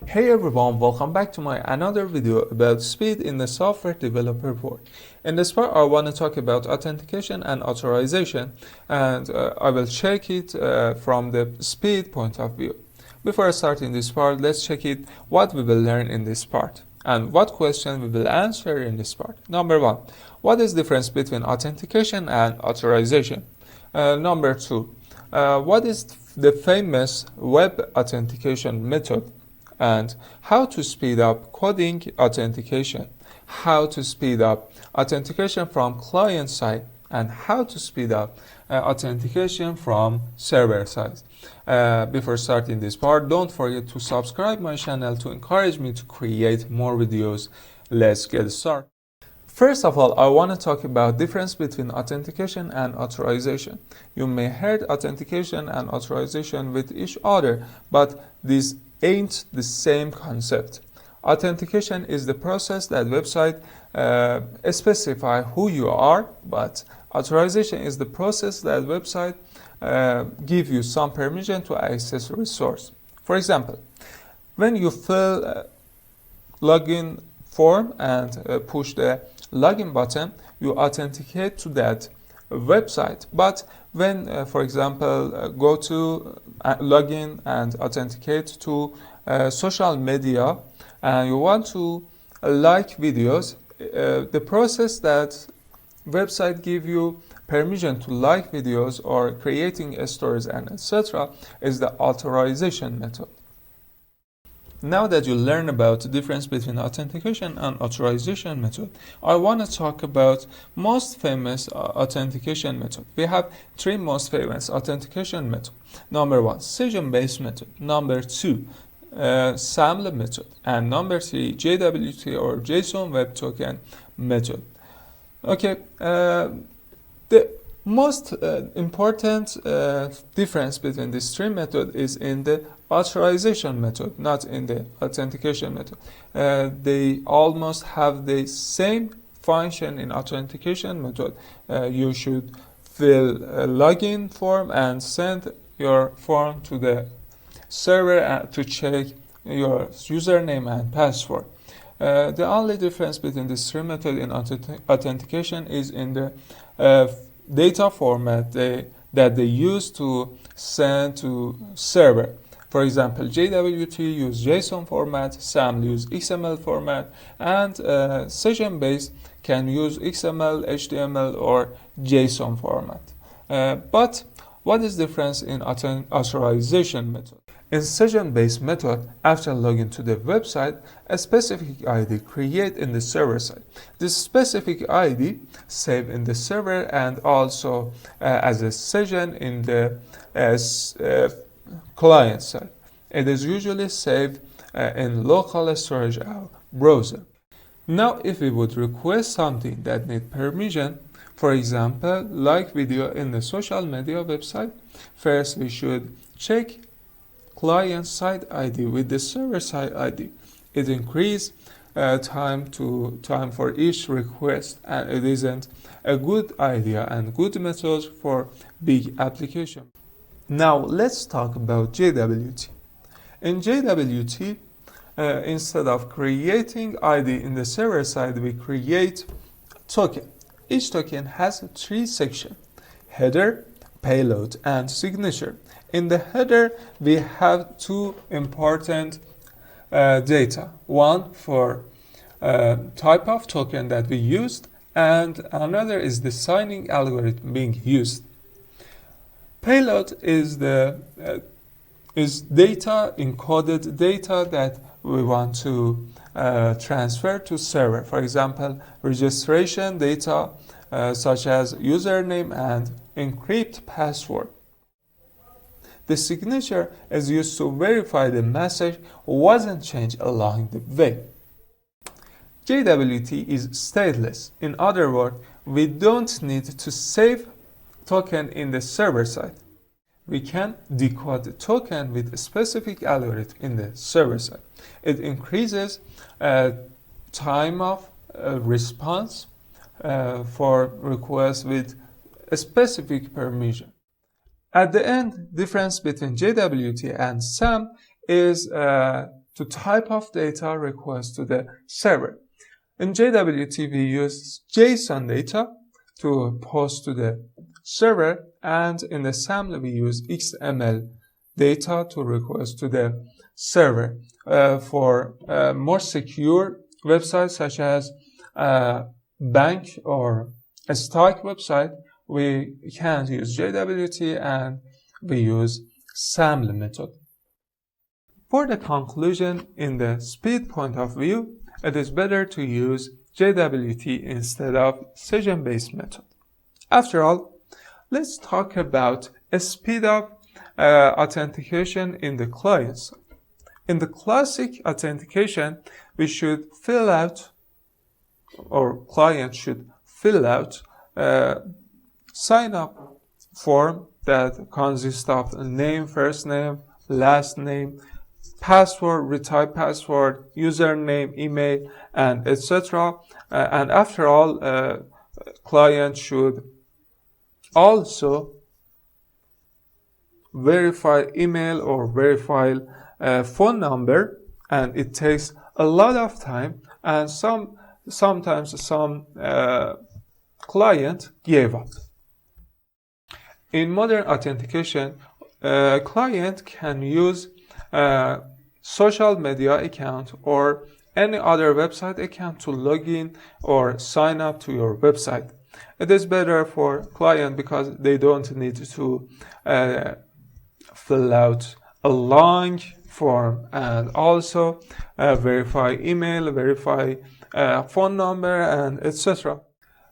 Hey everyone, welcome back to my another video about speed in the software developer world. In this part, I want to talk about authentication and authorization, and I will check it from the speed point of view. Before starting this part, let's check it what we will learn in this part and what question we will answer in this part. Number one, what is the difference between authentication and authorization? Number two, what is the famous web authentication method? And how to speed up coding authentication, how to speed up authentication from client side, and how to speed up authentication from server side. Before starting this part, don't forget to subscribe my channel to encourage me to create more videos. Let's get started. First of all, I want to talk about difference between authentication and authorization. You may heard authentication and authorization with each other, but these ain't the same concept. Authentication is the process that website specify who you are, but authorization is the process that website give you some permission to access a resource. For example, when you fill login form and push the login button, you authenticate to that website. But when, for example, go to login and authenticate to social media and you want to like videos, the process that website give you permission to like videos or creating stories and etc. is the authorization method. Now that you learn about the difference between authentication and authorization method, I want to talk about most famous authentication method. We have three most famous authentication method. Number one, session-based method. Number two, SAML method. And number three, JWT or JSON Web Token method. Okay, the most important difference between these three methods is in the authorization method, not in the authentication method. They almost have the same function in authentication method. You should fill a login form and send your form to the server to check your username and password. The only difference between these three methods in authentication is in the data format that they use to send to server. For example, JWT use JSON format, SAML use XML format, and session-based can use XML, HTML, or JSON format. But what is the difference in authorization method? In session-based method, after login to the website, a specific ID create in the server side. This specific ID save in the server and also as a session in the client side. It is usually saved in local storage or browser. Now, if we would request something that need permission, for example, like video in the social media website, first we should check client side ID with the server side ID. It increases time for each request, and it isn't a good idea and good method for big application. Now let's talk about JWT. In JWT, instead of creating ID in the server side, we create token. Each token has three sections: header, payload, and signature. In the header, we have two important data. One for type of token that we used, and another is the signing algorithm being used. Payload is data, encoded data that we want to transfer to server. For example, registration data such as username and encrypt password. The signature is used to verify the message wasn't changed along the way. JWT is stateless. In other words, we don't need to save token in the server side. We can decode the token with a specific algorithm in the server side. It increases time of response for requests with a specific permission. At the end, difference between JWT and SAM is to type of data request to the server. In JWT, we use JSON data to post to the server, and in the SAML, we use XML data to request to the server. For more secure websites such as bank or a stock website, we can't use JWT and we use SAML method. For the conclusion, in the speed point of view, it is better to use JWT instead of session-based method. After all, let's talk about a speed of authentication in the client side. In the classic authentication, we should fill out, or client should fill out sign up form that consists of name, first name, last name, password, retype password, username, email, and etc. And after all, client should also verify email or verify phone number, and it takes a lot of time, and sometimes some client gave up. In modern authentication, client can use social media account or any other website account to log in or sign up to your website. It is better for client because they don't need to fill out a long form and also verify email, verify phone number, and etc.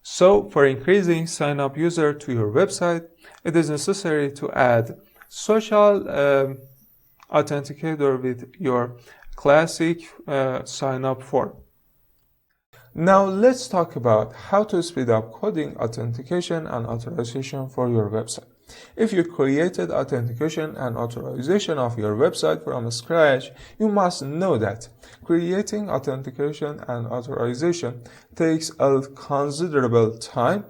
So for increasing sign up user to your website, it is necessary to add social authenticator with your classic sign up form. Now let's talk about how to speed up coding authentication and authorization for your website. If you created authentication and authorization of your website from scratch, you must know that creating authentication and authorization takes a considerable time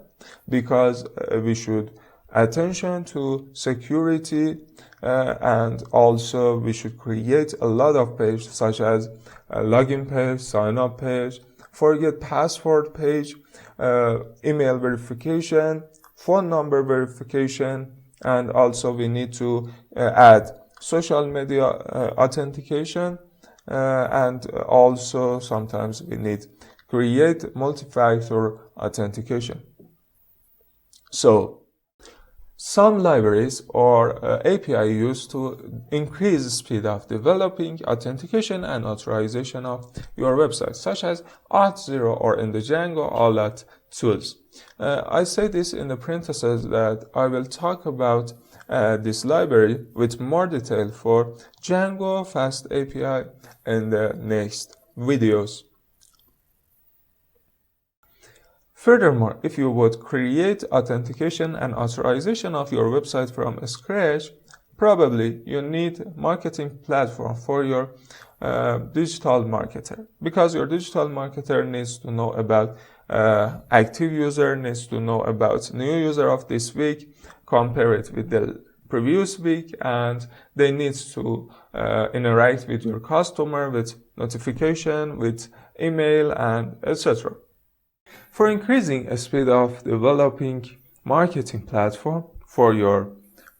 because we should attention to security and also we should create a lot of pages such as a login page, sign up page, forget password page, email verification, phone number verification, and also we need to add social media authentication, and also sometimes we need create multi-factor authentication. So some libraries or API used to increase the speed of developing authentication and authorization of your website, such as Auth0 or in the Django Auth tools. I say this in the parentheses that I will talk about this library with more detail for Django Fast API in the next videos. Furthermore, if you would create authentication and authorization of your website from scratch, probably you need marketing platform for your digital marketer, because your digital marketer needs to know about active user, needs to know about new user of this week, compare it with the previous week, and they need to interact with your customer with notification, with email, and etc. For increasing the speed of developing marketing platform for your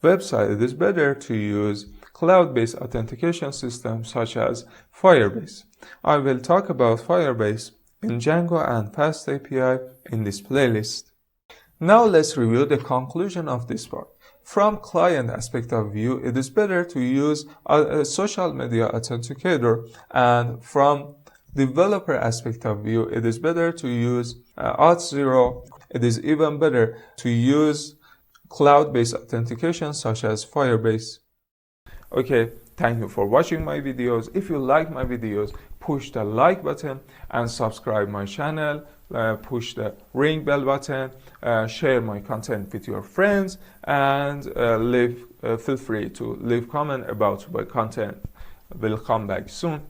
website, it is better to use cloud-based authentication systems such as Firebase. I will talk about Firebase in Django and Fast API in this playlist. Now let's review the conclusion of this part. From client aspect of view, it is better to use a social media authenticator, and from developer aspect of view, it is better to use Auth0. It is even better to use cloud-based authentication such as Firebase. Okay, thank you for watching my videos. If you like my videos, push the like button and subscribe my channel. Push the ring bell button, share my content with your friends, and feel free to leave comment about my content. We'll come back soon.